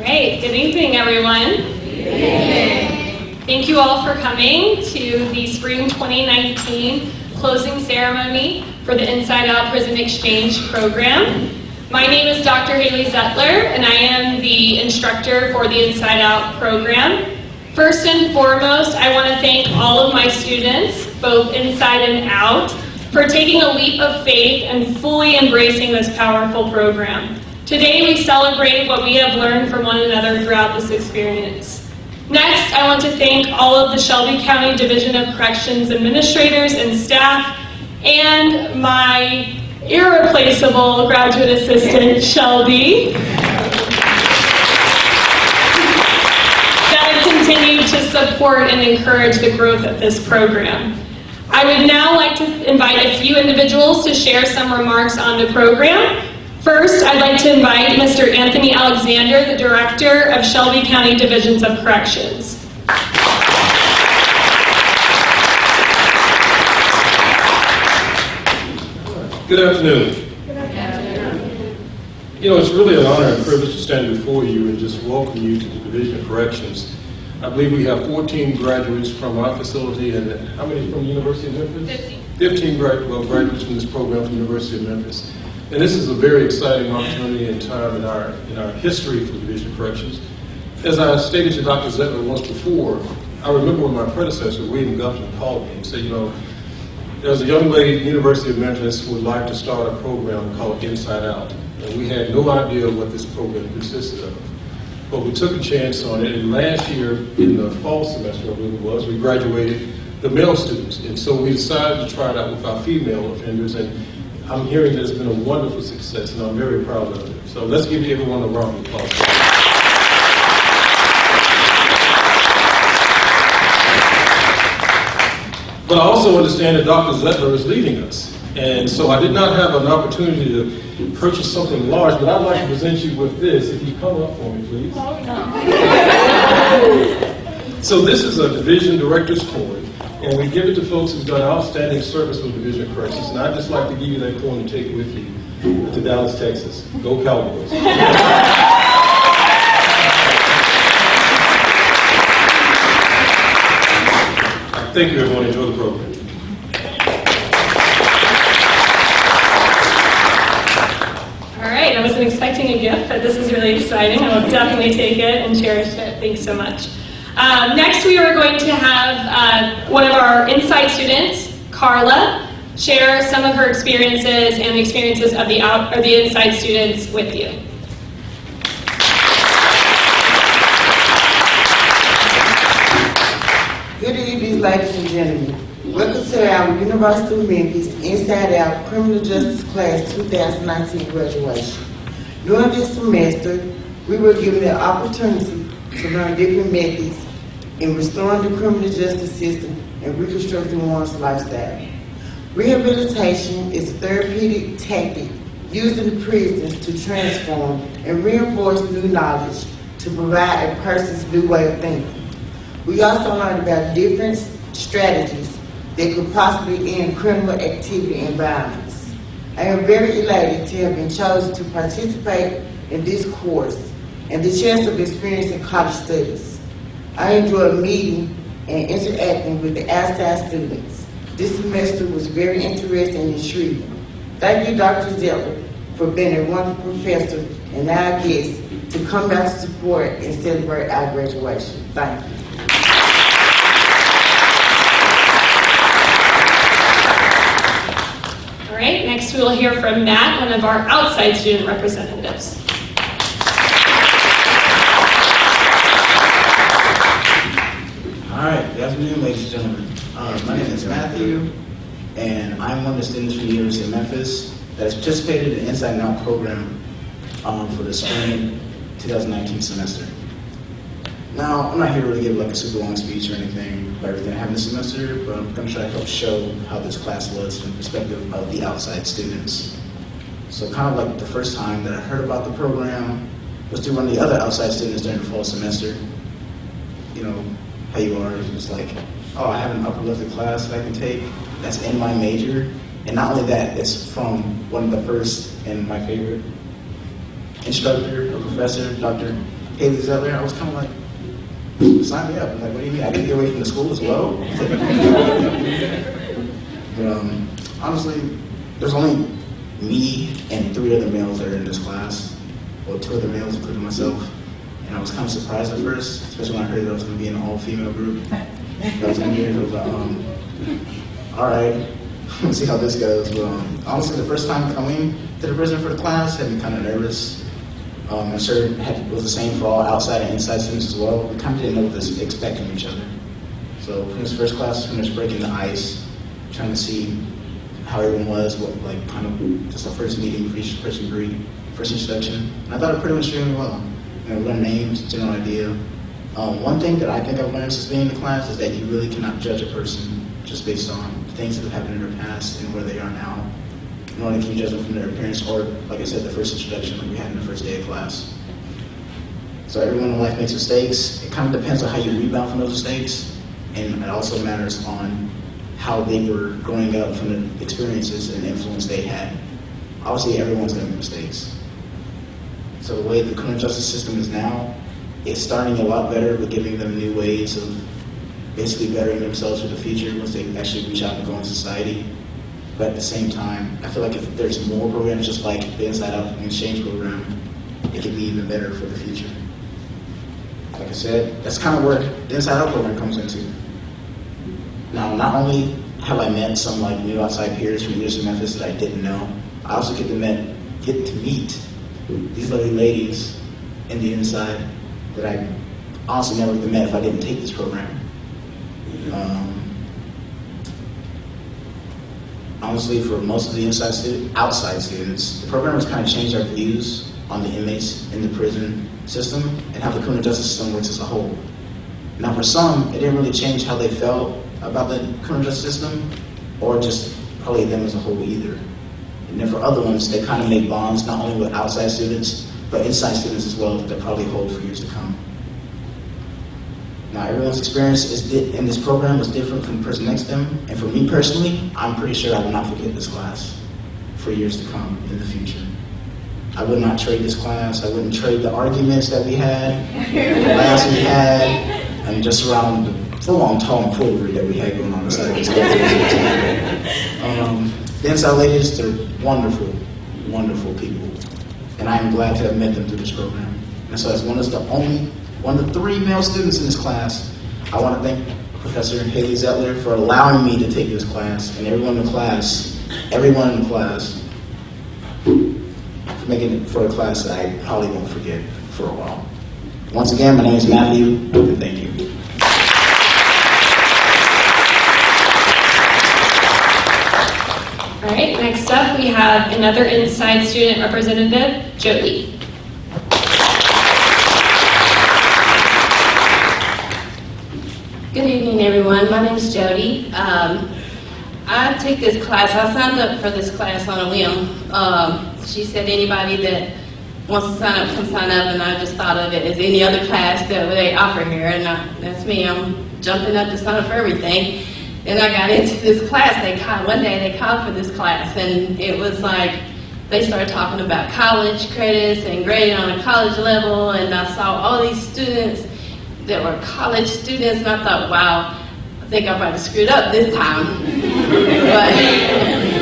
Great. Good evening, everyone. Good evening. Thank you all for coming to the Spring 2019 closing ceremony for the Inside Out Prison Exchange program. My name is Dr. Haley Zettler, and I am the instructor for the Inside Out program. First and foremost, I want to thank all of my students, both inside and out, for taking a leap of faith and fully embracing this powerful program. Today we celebrate what we have learned from one another throughout this experience. Next, I want to thank all of the Shelby County Division of Corrections administrators and staff, and my irreplaceable graduate assistant, Shelby, that have continued to support and encourage the growth of this program. I would now like to invite a few individuals to share some remarks on the program. First, I'd like to invite Mr. Anthony Alexander, the Director of Shelby County Divisions of Corrections. Good afternoon. Good afternoon. You know, it's really an honor and privilege to stand before you and just welcome you to the Division of Corrections. I believe we have 14 graduates from our facility, and how many from the University of Memphis? 15 graduates from this program from the University of Memphis. And this is a very exciting opportunity and time in our history for the Division of Corrections. As I stated to Dr. Zettler once before, I remember when my predecessor, William Guffman, called me and said, you know, there's a young lady at the University of Memphis who would like to start a program called Inside Out. And we had no idea what this program consisted of. But we took a chance on it, and last year, in the fall semester, I believe it was, we graduated the male students. And so we decided to try it out with our female offenders, and I'm hearing that it's been a wonderful success, and I'm very proud of it. So let's give everyone a round of applause. But I also understand that Dr. Zettler is leaving us. And so I did not have an opportunity to purchase something large, but I'd like to present you with this. If you come up for me, please. So this is a Division Director's Coin, and we give it to folks who've done outstanding service with Division of Corrections. And I'd just like to give you that coin to take with you to Dallas, Texas. Go Cowboys. Thank you, everyone. Enjoy the program. All right, I wasn't expecting a gift, but this is really exciting. I will definitely take it and cherish it. Thanks so much. Next, we are going to have one of our Inside students, Carla, share some of her experiences and the experiences of the Inside students with you. Good evening, ladies and gentlemen. Welcome to our University of Memphis Inside Out Criminal Justice Class 2019 graduation. During this semester, we were given the opportunity to learn different methods in restoring the criminal justice system and reconstructing one's lifestyle. Rehabilitation is a therapeutic tactic used in the prisons to transform and reinforce new knowledge to provide a person's new way of thinking. We also learned about different strategies that could possibly end criminal activity and violence. I am very elated to have been chosen to participate in this course and the chance of experiencing college studies. I enjoyed meeting and interacting with the outside students. This semester was very interesting and intriguing. Thank you, Dr. Zettler, for being a wonderful professor and our guest to come out to support and celebrate our graduation. Thank you. All right, next we will hear from Matt, one of our outside student representatives. All right, good afternoon, ladies and gentlemen. My name is Matthew, and I'm one of the students from the University of Memphis that has participated in the Inside and Out program for the spring 2019 semester. Now, I'm not here to really give like a super long speech or anything about everything that happened this semester, but I'm going to try to help show how this class was from the perspective of the outside students. So kind of like the first time that I heard about the program was through one of the other outside students during the fall semester. You know, how you are, it's like, oh, I have an upper level class that I can take that's in my major. And not only that, it's from one of the first and my favorite instructor or professor, Dr. Haley Zettler, I was kind of like, sign me up. I'm like, what do you mean? I didn't get away from the school as well? But honestly, there's only me and 3 other males that are in this class. Well, 2 other males, including myself. And I was kind of surprised at first, especially when I heard that I was going to be in an all-female group. I was going to be here, I was like, all right, let's see how this goes. But honestly, the first time coming to the prison for the class had me kind of nervous. I'm sure it was the same for all outside and inside students as well. We kind of didn't know what to expect from each other. So from this first class, from just breaking the ice, trying to see how everyone was, what like kind of just a first meeting, first introduction. And I thought it pretty much went well. You know, learn names, general idea. One thing that I think I've learned since being in the class is that you really cannot judge a person just based on things that have happened in their past and where they are now. Nor can you judge them from their appearance or, like I said, the first introduction like we had in the first day of class. So everyone in life makes mistakes. It kind of depends on how you rebound from those mistakes. And it also matters on how they were growing up from the experiences and influence they had. Obviously, everyone's going to make mistakes. So the way the criminal justice system is now, it's starting a lot better with giving them new ways of basically bettering themselves for the future once they actually reach out and go into society. But at the same time, I feel like if there's more programs just like the Inside Out Exchange program, it could be even better for the future. Like I said, that's kind of where the Inside Out program comes into. Now, not only have I met some like new outside peers from the University of Memphis that I didn't know, I also get to meet these lovely ladies in the inside that I honestly never would have met if I didn't take this program. Honestly, for most of the outside students, the program has kind of changed our views on the inmates in the prison system and how the criminal justice system works as a whole. Now, for some, it didn't really change how they felt about the criminal justice system, or just probably them as a whole either. And then for other ones, they kind of make bonds not only with outside students, but inside students as well that they'll probably hold for years to come. Now, everyone's experience in this program is different from the person next to them, and for me personally, I'm pretty sure I will not forget this class for years to come in the future. I would not trade this class. I wouldn't trade the arguments that we had, the laughs we had, and just around the full-on tomfoolery that we had going on inside of this class. The Inside ladies, they're wonderful, wonderful people, and I am glad to have met them through this program. And so as one of the 3 male students in this class, I want to thank Professor Haley Zettler for allowing me to take this class, and everyone in the class, for making it for a class that I probably won't forget for a while. Once again, my name is Matthew, and thank you. All right, next up we have another Inside student representative, Jody. Good evening, everyone. My name is Jody. I take this class. I signed up for this class on a whim. She said anybody that wants to sign up can sign up, and I just thought of it as any other class that they offer here, and that's me. I'm jumping up to sign up for everything. And I got into this class. One day they called for this class, and it was like they started talking about college credits and grading on a college level, and I saw all these students that were college students, and I thought, wow, I think I might have screwed up this time.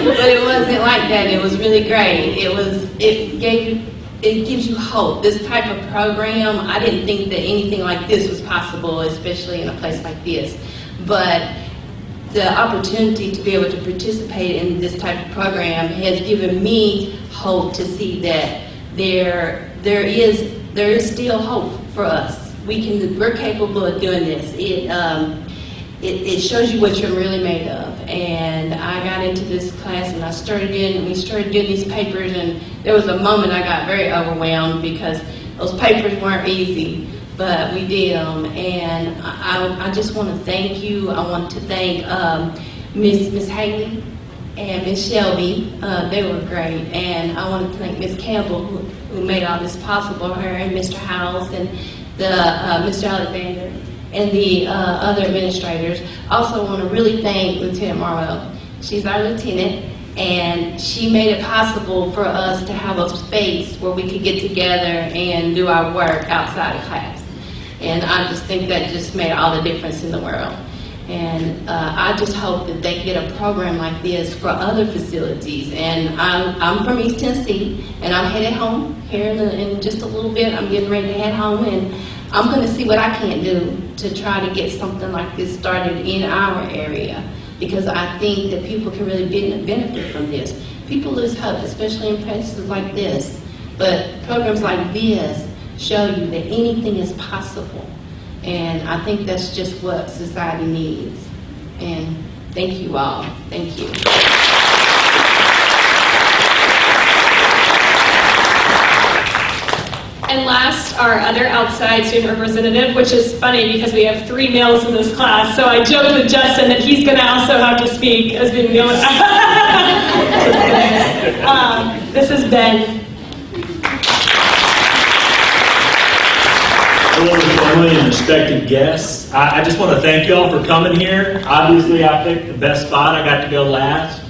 but it wasn't like that. It was really great. It gives you hope. This type of program, I didn't think that anything like this was possible, especially in a place like this. But the opportunity to be able to participate in this type of program has given me hope to see that there is still hope for us. We're capable of doing this. It shows you what you're really made of. And I got into this class and we started doing these papers, and there was a moment I got very overwhelmed because those papers weren't easy, but we did them. And I just want to thank you. I want to thank Miss Haley and Miss Shelby. They were great. And I want to thank Miss Campbell who made all this possible, her and Mr. Howells and Mr. Alexander and the other administrators. Also want to really thank Lieutenant Marwell. She's our lieutenant, And she made it possible for us to have a space where we could get together and do our work outside of class. And I just think that just made all the difference in the world. And I just hope that they get a program like this for other facilities. And I'm from East Tennessee, and I'm headed home here in just a little bit. I'm getting ready to head home, and I'm going to see what I can do to try to get something like this started in our area, because I think that people can really benefit from this. People lose hope, especially in places like this. But programs like this show you that anything is possible. And I think that's just what society needs. And thank you all. Thank you. And last, our other outside student representative, which is funny because we have 3 males in this class, so I joked with Justin that he's going to also have to speak as being the only. This is Ben. Hello, family and respected guests. I just want to thank you all for coming here. Obviously, I picked the best spot. I got to go last.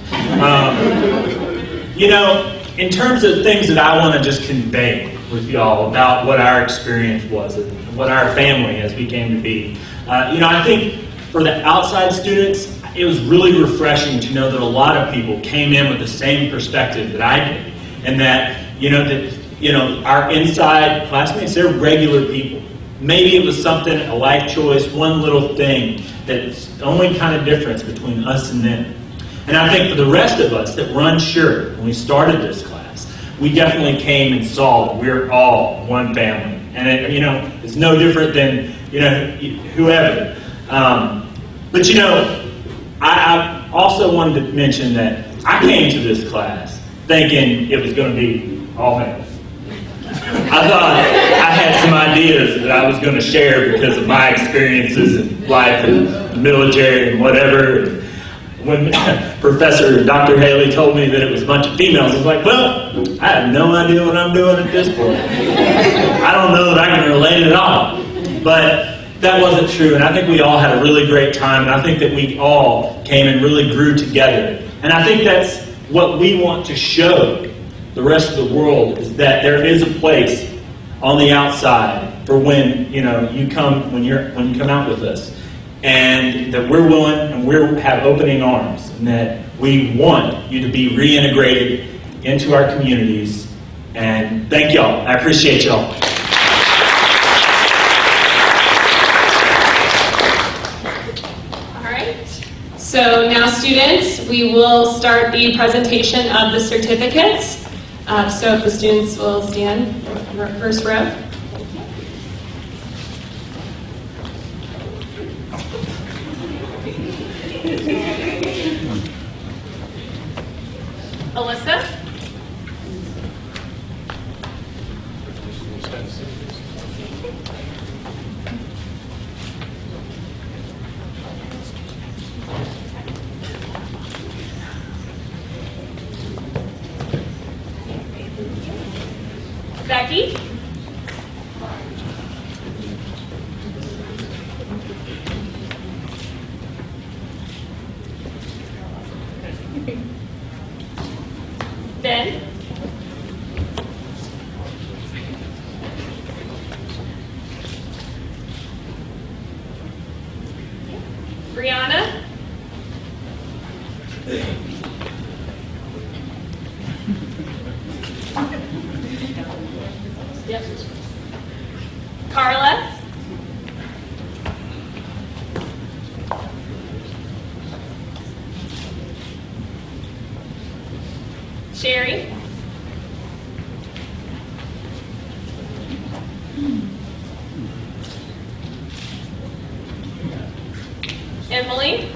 You know, in terms of things that I want to just convey with y'all about what our experience was and what our family as we came to be. You know, I think for the outside students, it was really refreshing to know that a lot of people came in with the same perspective that I did, and that our inside classmates, they're regular people. Maybe it was something, a life choice, one little thing that's the only kind of difference between us and them. And I think for the rest of us that were unsure when we started this class, we definitely came and saw that we're all one family. And it's no different than, whoever. But I also wanted to mention that I came to this class thinking it was going to be all males. I thought I had some ideas that I was going to share because of my experiences in life and the military and whatever. When Professor Dr. Haley told me that it was a bunch of females, I was like, well, I have no idea what I'm doing at this point. I don't know that I can relate at all. But that wasn't true, and I think we all had a really great time, and I think that we all came and really grew together. And I think that's what we want to show the rest of the world, is that there is a place on the outside for when you come out with us, and that we're willing and we have opening arms, and that we want you to be reintegrated into our communities. And thank y'all. I appreciate y'all. All right. So now, students, we will start the presentation of the certificates. So if the students will stand, first row. Alyssa? Becky? Ben? Brianna? Yep. Carla? Sherry? Emily?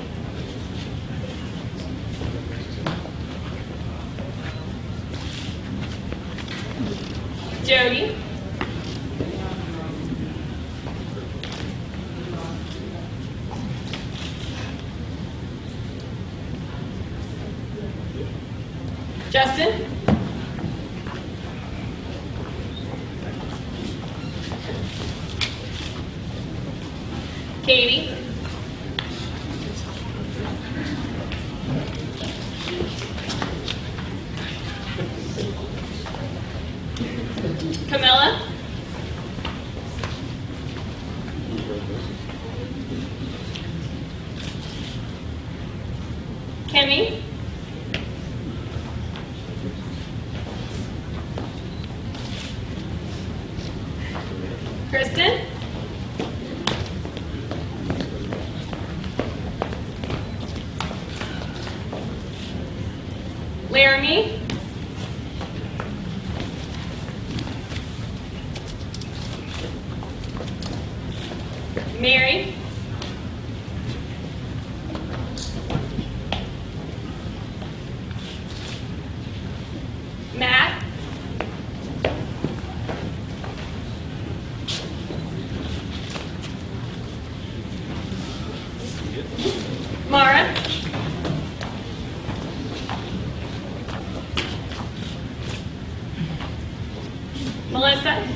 Jody? Justin? Katie? Camilla. Kimmy. Kristen. Laramie. Mary. Matt. Mara. Melissa.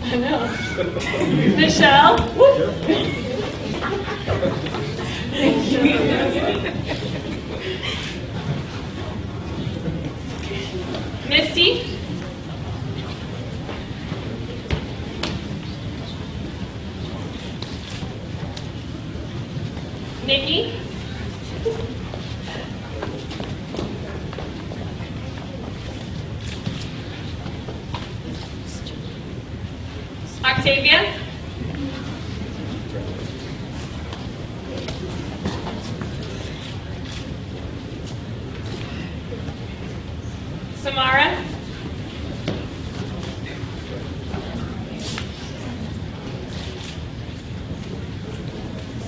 I know. Michelle. Thank you. Misty. Nikki. Octavia. Samara.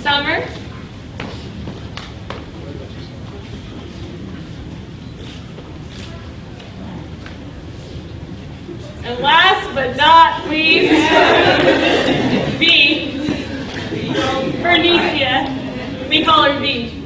Summer. And last but not least, B. Bernicia. We call her B.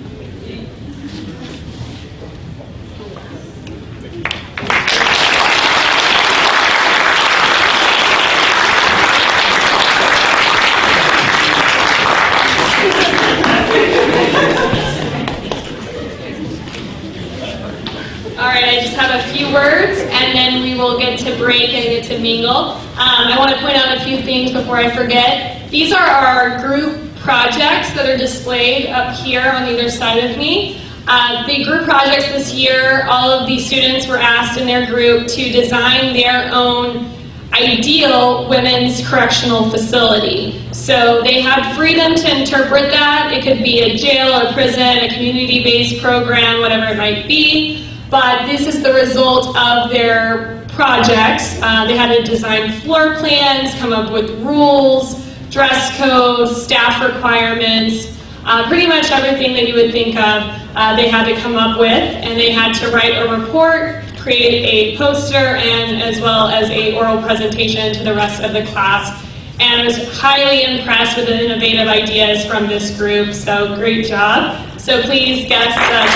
All right, I just have a few words, and then we will get to break and get to mingle. I want to point out a few things before I forget. These are our group projects that are displayed up here on either side of me. The group projects this year, all of these students were asked in their group to design their own ideal women's correctional facility. So they had freedom to interpret that. It could be a jail, a prison, a community-based program, whatever it might be. But this is the result of their projects. They had to design floor plans, come up with rules, dress code, staff requirements, pretty much everything that you would think of, they had to come up with, and they had to write a report, create a poster, and as well as a oral presentation to the rest of the class. And I was highly impressed with the innovative ideas from this group, so great job. So please, guests, check it out.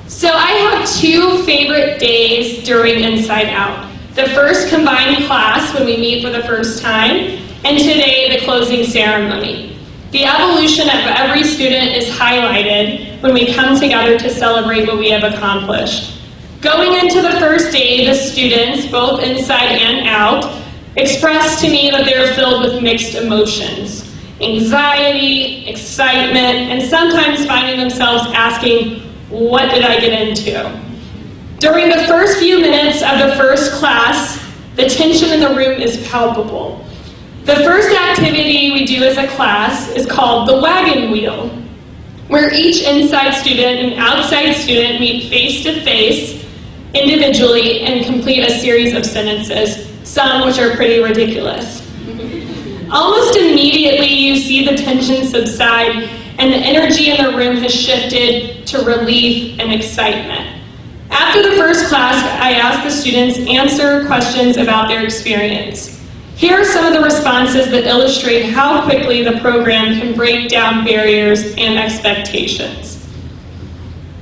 So I have two favorite days during Inside Out. The first combined class when we meet for the first time, and today the closing ceremony. The evolution of every student is highlighted when we come together to celebrate what we have accomplished. Going into the first day, the students, both inside and out, expressed to me that they were filled with mixed emotions. Anxiety, excitement, and sometimes finding themselves asking, what did I get into? During the first few minutes of the first class, the tension in the room is palpable. The first activity we do as a class is called the wagon wheel, where each inside student and outside student meet face to face, individually, and complete a series of sentences, some which are pretty ridiculous. Almost immediately, you see the tension subside, and the energy in the room has shifted to relief and excitement. After the first class, I asked the students answer questions about their experience. Here are some of the responses that illustrate how quickly the program can break down barriers and expectations.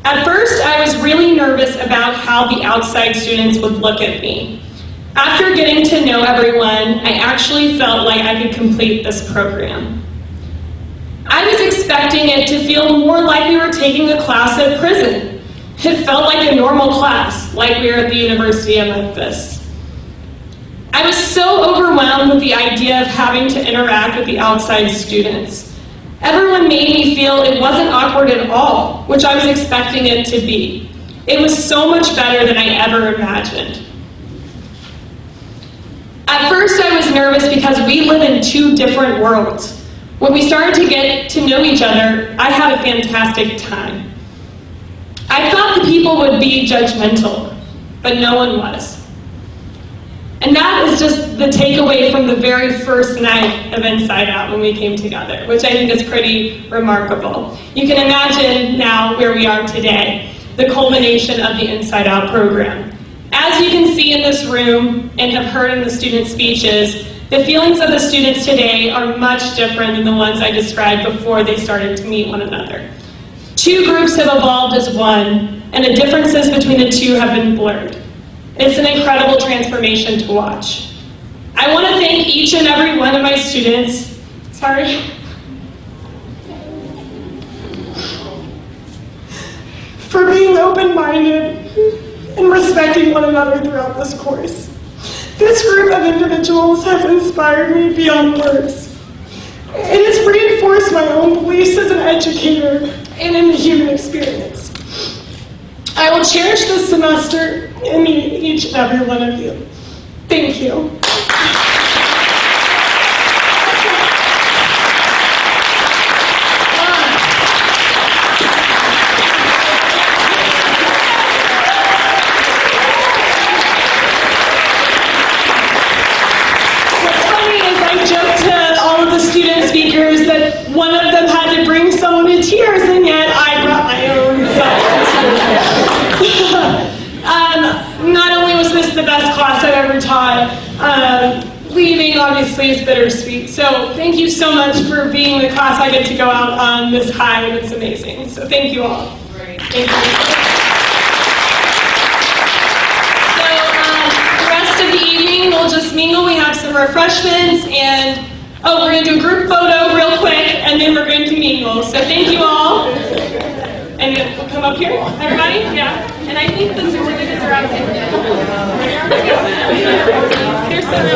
At first, I was really nervous about how the outside students would look at me. After getting to know everyone, I actually felt like I could complete this program. I was expecting it to feel more like we were taking a class at prison. It felt like a normal class, like we were at the University of Memphis. I was so overwhelmed with the idea of having to interact with the outside students. Everyone made me feel it wasn't awkward at all, which I was expecting it to be. It was so much better than I ever imagined. At first, I was nervous because we live in two different worlds. When we started to get to know each other, I had a fantastic time. I thought the people would be judgmental, but no one was. And that is just the takeaway from the very first night of Inside Out when we came together, which I think is pretty remarkable. You can imagine now where we are today, the culmination of the Inside Out program. As you can see in this room and have heard in the student speeches, the feelings of the students today are much different than the ones I described before they started to meet one another. Two groups have evolved as one, and the differences between the two have been blurred. It's an incredible transformation to watch. I want to thank each and every one of my students, for being open-minded and respecting one another throughout this course. This group of individuals has inspired me beyond words. It has reinforced my own beliefs as an educator and in the human experience. I will cherish this semester and meet each and every one of you. Thank you. What's funny is I joked to all of the student speakers that one of them had to bring someone to tears, and yet I brought my own self to tears. Not only was this the best class I've ever taught, leaving obviously is bittersweet. So thank you so much for being the class I get to go out on this high, and it's amazing. So thank you all. Thank you. So the rest of the evening we'll just mingle. We have some refreshments, and we're going to do a group photo real quick, and then we're going to mingle. So thank you all. And we'll come up here, everybody? Yeah. And I think the certificates are out here. Here's some.